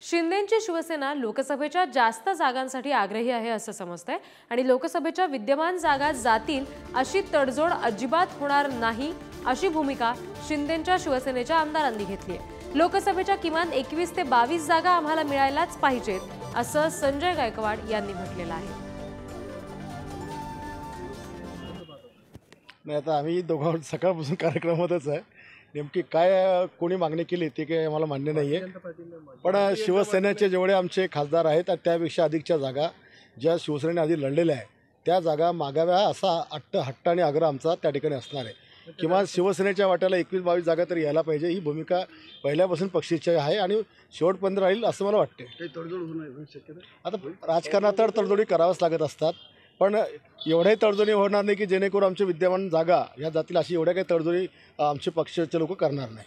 शिंदेंची शिवसेना लोकसभेच्या जास्त जागांसाठी आग्रही आहे असं समजतंय आणि लोकसभेच्या विद्यमान जागा जातील अशी तडजोड अजिबात होणार नाही अशी भूमिका शिंदेंच्या शिवसेनेच्या आमदारांनी घेतली आहे। लोकसभेच्या किमान 21 ते 22 जागा आम्हाला मिळायलाच पाहिजेत असं संजय गायकवाड यांनी म्हटलेलं आहे। नाही, आता आम्ही दोघांवर सकाळपासून कार्यक्रमातच आहे। नेमकी काय कोणी मागणी केली ते काही आम्हाला मान्य नाही आहे, पण शिवसेनेचे जेवढे आमचे खासदार आहेत त्यापेक्षा अधिकच्या जागा ज्या शिवसेनेने आधी लढलेल्या आहे त्या जागा मागाव्या असा हट्ट आणि आग्रह आमचा त्या ठिकाणी असणार आहे। किंवा शिवसेनेच्या वाट्याला 21-22 जागा तरी यायला पाहिजे ही भूमिका पहिल्यापासून पक्षाची आहे आणि शेवटपर्यंत राहील असं मला वाटते। काही तडजोड होणार शक्यता आता राजकारणात तर तडजोडी कराव्याच लागत असतात, पण एवढ्याही तडजोडी होणार नाही की जेणेकरून आमचे विद्यमान जागा या जातील अशी एवढ्या काही तडजोडी आमचे पक्षाचे लोक करणार नाही।